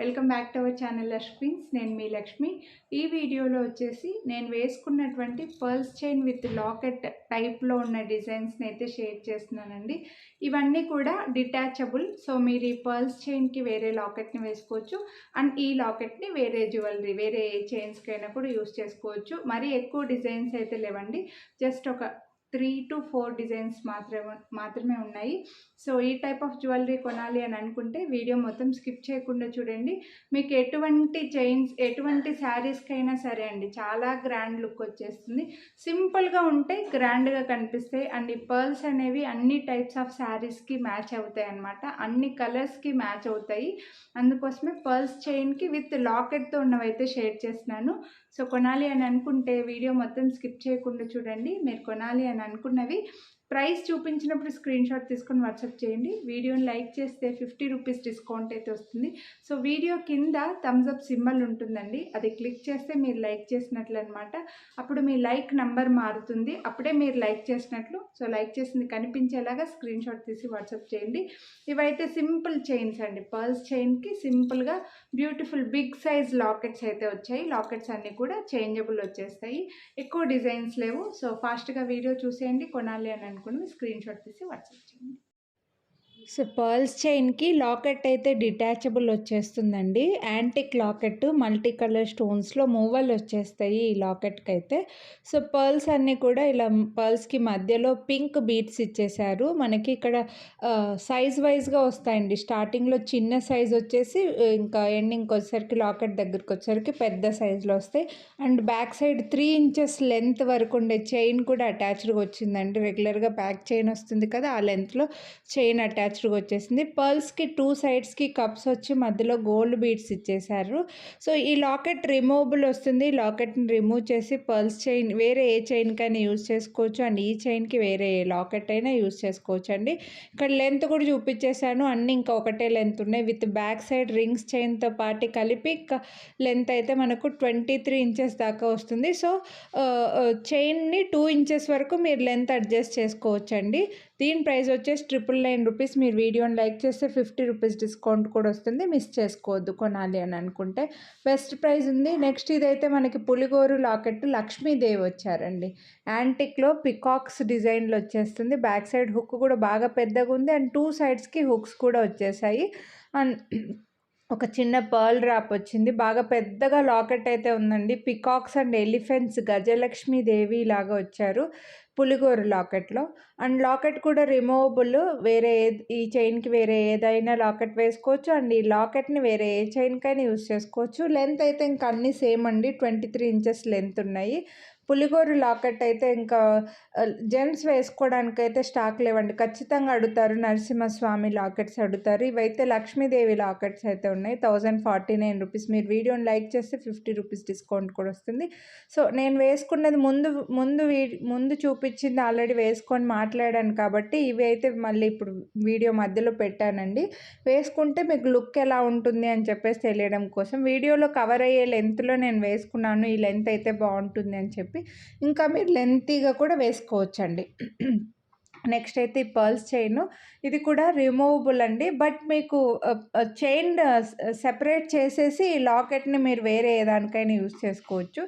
Welcome back to our channel Lakshmi's. నేను మీ లక్ష్మి. ఈ వీడియోలో వచ్చేసి నేను వేసుకున్నటువంటి పర్ల్స్ చైన్ విత్ లాకెట్ టైప్లో ఉన్న డిజైన్స్ని అయితే షేర్ చేస్తున్నానండి. ఇవన్నీ కూడా డిటాచబుల్. సో మీరు ఈ పర్ల్స్ చైన్కి వేరే లాకెట్ని వేసుకోవచ్చు అండ్ ఈ లాకెట్ని వేరే జ్యువెలరీ వేరే చైన్స్కైనా కూడా యూస్ చేసుకోవచ్చు. మరీ ఎక్కువ డిజైన్స్ అయితే లేవండి, జస్ట్ ఒక 3 to 4 డిజైన్స్ మాత్రమే ఉన్నాయి. సో ఈ టైప్ ఆఫ్ జ్యువెలరీ కొనాలి అని అనుకుంటే వీడియో మొత్తం స్కిప్ చేయకుండా చూడండి. మీకు ఎటువంటి చైన్స్ ఎటువంటి శారీస్కైనా సరే అండి చాలా గ్రాండ్ లుక్ వచ్చేస్తుంది. సింపుల్గా ఉంటే గ్రాండ్గా కనిపిస్తాయి అండ్ ఈ పర్ల్స్ అనేవి అన్ని టైప్స్ ఆఫ్ శారీస్కి మ్యాచ్ అవుతాయి అన్నమాట, అన్ని కలర్స్కి మ్యాచ్ అవుతాయి. అందుకోసమే పర్ల్స్ చైన్కి విత్ లాకెట్తో ఉన్నవైతే షేర్ చేస్తున్నాను. సో కొనాలి అని అనుకుంటే వీడియో మొత్తం స్కిప్ చేయకుండా చూడండి. మీరు కొనాలి అని అనుకున్నవి ప్రైస్ చూపించినప్పుడు స్క్రీన్ షాట్ తీసుకొని వాట్సాప్ చేయండి. వీడియోని లైక్ చేస్తే 50 రూపీస్ డిస్కౌంట్ అయితే వస్తుంది. సో వీడియో కింద థమ్స్ అప్ సింబల్ ఉంటుందండి, అది క్లిక్ చేస్తే మీరు లైక్ చేసినట్లు అనమాట. అప్పుడు మీ లైక్ నంబర్ మారుతుంది, అప్పుడే మీరు లైక్ చేసినట్లు. సో లైక్ చేసింది కనిపించేలాగా స్క్రీన్ షాట్ తీసి వాట్సాప్ చేయండి. ఇవైతే సింపుల్ చైన్స్ అండి, పర్ల్స్ చైన్కి సింపుల్గా బ్యూటిఫుల్ బిగ్ సైజ్ లాకెట్స్ అయితే వచ్చాయి. లాకెట్స్ అన్నీ కూడా చేంజబుల్ వచ్చేస్తాయి, ఎక్కువ డిజైన్స్ లేవు. సో ఫాస్ట్గా వీడియో చూసేయండి. కొనాలి అని అనుకుని స్క్రీన్ షాట్ తీసి వాట్సాప్ చేయండి. సో పర్ల్స్ చైన్కి లాకెట్ అయితే డిటాచబుల్ వచ్చేస్తుందండి. యాంటిక్ లాకెట్ మల్టీ కలర్ స్టోన్స్లో మూవలు వచ్చేస్తాయి ఈ లాకెట్కి అయితే. సో పర్ల్స్ అన్నీ కూడా ఇలా పర్ల్స్కి మధ్యలో పింక్ బీట్స్ ఇచ్చేసారు. మనకి ఇక్కడ సైజ్ వైజ్గా వస్తాయండి. స్టార్టింగ్లో చిన్న సైజ్ వచ్చేసి ఇంకా ఎండింగ్కి వచ్చేసరికి లాకెట్ దగ్గరికి వచ్చేసరికి పెద్ద సైజులో వస్తాయి. And back side 3 inches length వరకు ఉండే చైన్ కూడా అటాచ్డ్గా వచ్చిందండి. రెగ్యులర్గా బ్యాక్ చైన్ వస్తుంది కదా, ఆ లెంత్లో చైన్ అటాచ్డ్గా వచ్చేసింది. పర్ల్స్కి 2 సైడ్స్కి కప్స్ వచ్చి మధ్యలో గోల్డ్ బీడ్స్ ఇచ్చేసారు. సో ఈ లాకెట్ రిమూవబుల్ వస్తుంది. లాకెట్ని రిమూవ్ చేసి పర్ల్స్ చైన్ వేరే ఏ చైన్కైనా యూజ్ చేసుకోవచ్చు అండ్ ఈ చైన్కి వేరే ఏ లాకెట్ అయినా యూజ్ చేసుకోవచ్చు అండి. ఇక్కడ లెంత్ కూడా చూపించేశాను, అన్నీ ఇంకా ఒకటే లెంత్ ఉన్నాయి. విత్ బ్యాక్ సైడ్ రింగ్స్ చైన్తో పాటు కలిపి లెంత్ అయితే మనకు 23 ఇంచెస్ దాకా వస్తుంది. సో చైన్ని 2 ఇంచెస్ వరకు మీరు లెంత్ అడ్జస్ట్ చేసుకోవచ్చు అండి. దీని ప్రైస్ వచ్చేసి 999 రూపీస్. మీరు వీడియోని లైక్ చేస్తే 50 రూపీస్ డిస్కౌంట్ కూడా వస్తుంది. మిస్ చేసుకోవద్దు కొనాలి అని అనుకుంటే, బెస్ట్ ప్రైస్ ఉంది. నెక్స్ట్ ఇదైతే మనకి పులిగోరు లాకెట్ లక్ష్మీదేవి వచ్చారండి. యాంటిక్లో పికాక్స్ డిజైన్లో వచ్చేస్తుంది. బ్యాక్ సైడ్ హుక్ కూడా బాగా పెద్దగా ఉంది అండ్ 2 సైడ్స్కి హుక్స్ కూడా వచ్చేసాయి. అండ్ ఒక చిన్న పర్ల్ డ్రాప్ వచ్చింది. బాగా పెద్దగా లాకెట్ అయితే ఉందండి. పికాక్స్ అండ్ ఎలిఫెంట్స్ గజలక్ష్మీ దేవి లాగా వచ్చారు పులిగోరు లాకెట్లో. అండ్ లాకెట్ కూడా రిమూవబుల్. వేరే ఈ చైన్కి వేరే ఏదైనా లాకెట్ వేసుకోవచ్చు అండ్ ఈ లాకెట్ని వేరే ఏ చైన్కైనా యూస్ చేసుకోవచ్చు. లెంత్ అయితే ఇంకా అన్నీ సేమ్ అండి, 23 ఇంచెస్ లెంత్ ఉన్నాయి. పులిగోరు లాకెట్ అయితే ఇంకా జెంట్స్ వేసుకోవడానికైతే స్టాక్ లేవండి. ఖచ్చితంగా అడుగుతారు, నరసింహస్వామి లాకెట్స్ అడుగుతారు. ఇవైతే లక్ష్మీదేవి లాకెట్స్ అయితే ఉన్నాయి. 1049 రూపీస్. మీరు వీడియోని లైక్ చేస్తే 50 రూపీస్ డిస్కౌంట్ కూడా వస్తుంది. సో నేను వేసుకున్నది ముందు చూపించింది ఆల్రెడీ వేసుకొని మాట్లాడాను కాబట్టి ఇవి అయితే మళ్ళీ ఇప్పుడు వీడియో మధ్యలో పెట్టానండి. వేసుకుంటే మీకు లుక్ ఎలా ఉంటుంది అని చెప్పేసి తెలియడం కోసం వీడియోలో కవర్ అయ్యే లెంత్లో నేను వేసుకున్నాను. ఈ లెంత్ అయితే బాగుంటుంది అని చెప్పి ఇంకా మీరు లెంతీగా కూడా వేసుకోవచ్చండి. నెక్స్ట్ అయితే ఈ పర్ల్స్ చైన్, ఇది కూడా రిమూవబుల్ అండి. బట్ మీకు చైన్ సెపరేట్ చేసేసి ఈ లాకెట్ని మీరు వేరే దానికైనా యూజ్ చేసుకోవచ్చు.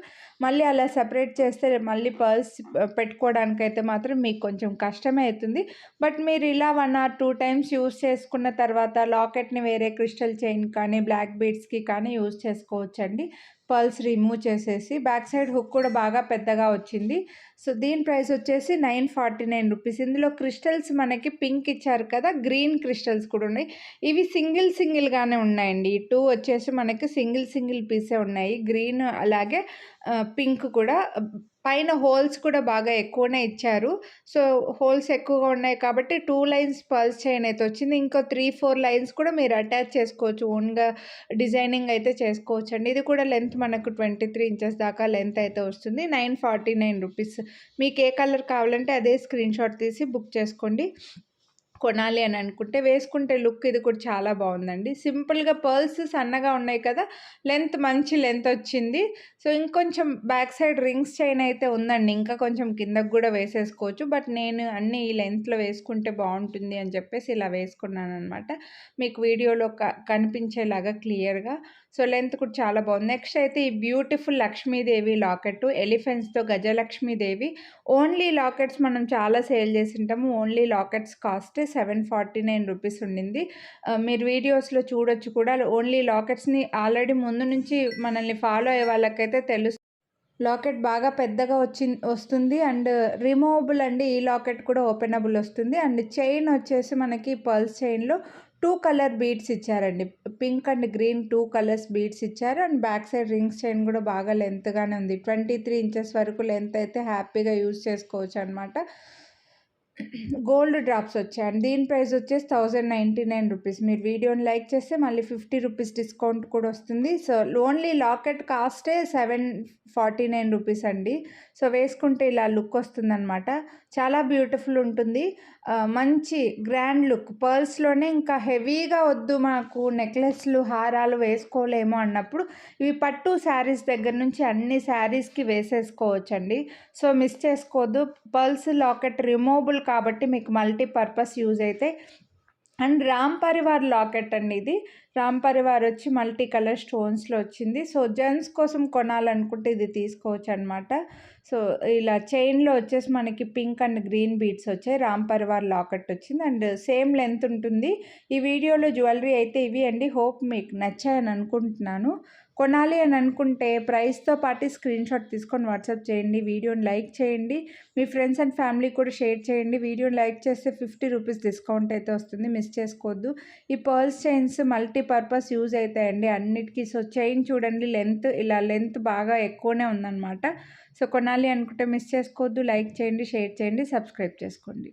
మళ్ళీ అలా సెపరేట్ చేస్తే మళ్ళీ పర్ల్స్ పెట్టుకోవడానికైతే మాత్రం మీకు కొంచెం కష్టమే అవుతుంది. బట్ మీరు ఇలా 1 or 2 టైమ్స్ యూజ్ చేసుకున్న తర్వాత లాకెట్ని వేరే క్రిస్టల్ చైన్ కానీ బ్లాక్ బీడ్స్కి కానీ యూజ్ చేసుకోవచ్చండి. పర్ల్స్ రిమూవ్ చేసేసి బ్యాక్ సైడ్ హుక్ కూడా బాగా పెద్దగా వచ్చింది. సో దీని ప్రైస్ వచ్చేసి 949 రూపీస్. ఇందులో క్రిస్టల్స్ మనకి పింక్ ఇచ్చారు కదా, గ్రీన్ క్రిస్టల్స్ కూడా ఉన్నాయి. ఇవి సింగిల్గానే ఉన్నాయండి. ఈ 2 వచ్చేసి మనకి సింగిల్ పీసే ఉన్నాయి. గ్రీన్ అలాగే పింక్ కూడా. పైన హోల్స్ కూడా బాగా ఎక్కువనే ఇచ్చారు. సో హోల్స్ ఎక్కువగా ఉన్నాయి కాబట్టి 2 లైన్స్ పర్ల్స్ చైన్ అయితే వచ్చింది. ఇంకో 3-4 లైన్స్ కూడా మీరు అటాచ్ చేసుకోవచ్చు, ఓన్గా డిజైనింగ్ అయితే చేసుకోవచ్చు అండి. ఇది కూడా లెంత్ మనకు 23 ఇంచెస్ దాకా లెంత్ అయితే వస్తుంది. 949 రూపీస్. మీకు ఏ కలర్ కావాలంటే అదే స్క్రీన్ షాట్ తీసి బుక్ చేసుకోండి. కొనాలి అని అనుకుంటే వేసుకుంటే లుక్ ఇది కూడా చాలా బాగుందండి. సింపుల్‌గా పర్ల్స్ సన్నగా ఉన్నాయి కదా! లెంత్ మంచి లెంత్ వచ్చింది. సో, ఇంకొంచెం బ్యాక్ సైడ్ రింగ్స్ చైన్ అయితే ఉందండి. ఇంకా కొంచెం కిందకి కూడా వేసేసుకోవచ్చు. బట్ నేను అన్నీ ఈ లెంత్‌లో వేసుకుంటే బాగుంటుంది అని చెప్పేసి ఇలా వేసుకున్నాననమాట. మీకు వీడియోలో కనిపించేలాగా క్లియర్‌గా. సో, లెంత్ కూడా చాలా బాగుంది. నెక్స్ట్ అయితే ఈ బ్యూటిఫుల్ లక్ష్మీదేవి లాకెట్టు ఎలిఫెంట్స్‌తో గజలక్ష్మీదేవి. ఓన్లీ లాకెట్స్ మనం చాలా సేల్ చేసి ఉంటాము. ఓన్లీ లాకెట్స్ కాస్ట్ 749 రూపీస్ ఉండింది. మీరు వీడియోస్‌లో చూడొచ్చు కూడా. ఓన్లీ లాకెట్స్‌ని ఆల్రెడీ ముందు నుంచి మనల్ని ఫాలో అయ్యే వాళ్ళకైతే లాకెట్ బాగా పెద్దగా వస్తుంది. అండ్ రిమూవబుల్ అండి. ఈ లాకెట్ కూడా ఓపెనబుల్ వస్తుంది. అండ్ చైన్ వచ్చేసి మనకి పర్ల్స్ చైన్‌లో 2 కలర్ బీడ్స్ ఇచ్చారండి. Pink and green 2 colours beads ఇచ్చారు. And back side rings chain కూడా బాగా లెంత్‌గానే ఉంది. 23 ఇంచెస్ వరకు లెంత్ అయితే హ్యాపీగా యూజ్ చేసుకోవచ్చు అనమాట. గోల్డ్ డ్రాప్స్ వచ్చాయండి. దీని ప్రైస్ వచ్చేసి 1099 రూపీస్. మీరు వీడియోని లైక్ చేస్తే మళ్ళీ 50 రూపీస్ డిస్కౌంట్ కూడా వస్తుంది. సో, ఓన్లీ లాకెట్ కాస్టే 749 రూపీస్ అండి. సో, వేసుకుంటే ఇలా లుక్ వస్తుందనమాట. చాలా బ్యూటిఫుల్ ఉంటుంది. మంచి గ్రాండ్ లుక్. పర్ల్స్‌లోనే ఇంకా హెవీగా వద్దు మాకు నెక్లెస్లు, హారాలు వేసుకోలేము అన్నప్పుడు ఇవి పట్టు శారీస్ దగ్గర నుంచి అన్ని శారీస్‌కి వేసేసుకోవచ్చండి. సో, మిస్ చేసుకోవద్దు. పర్ల్స్ లాకెట్ రిమూవబుల్ కాబట్టి మీకు మల్టీపర్పస్ యూజ్ అయితాయి. అండ్ రామ్ పరివార్ లాకెట్ అండి ఇది. రామ్ పరివార్ వచ్చి మల్టీ కలర్ స్టోన్స్‌లో వచ్చింది. సో, జెంట్స్ కోసం కొనాలనుకుంటే ఇది తీసుకోవచ్చనమాట. సో, ఇలా చైన్‌లో వచ్చేసి మనకి పింక్ అండ్ గ్రీన్ బీడ్స్ వచ్చాయి. రామ్ పరివార్ లాకెట్ వచ్చింది. అండ్ సేమ్ లెంత్ ఉంటుంది. ఈ వీడియోలో జ్యువెలరీ అయితే ఇవి అండి. హోప్ మీకు నచ్చాయని అనుకుంటున్నాను. కొనాలి అని అనుకుంటే ప్రైస్‌తో పాటు స్క్రీన్‌షాట్ తీసుకొని వాట్సాప్ చేయండి. వీడియోని లైక్ చేయండి. మీ ఫ్రెండ్స్ అండ్ ఫ్యామిలీ కూడా షేర్ చేయండి. వీడియోని లైక్ చేస్తే 50 రూపీస్ డిస్కౌంట్ అయితే వస్తుంది. మిస్ చేసుకోవద్దు. ఈ పర్ల్స్ చైన్స్ మల్టీపర్పస్ యూజ్ అవుతాయండి అన్నిటికీ. సో, చైన్ చూడండి లెంత్ బాగా ఎక్కువనే ఉందన్నమాట. సో, కొనాలి అనుకుంటే మిస్ చేసుకోవద్దు. లైక్ చేయండి, షేర్ చేయండి, సబ్స్క్రైబ్ చేసుకోండి.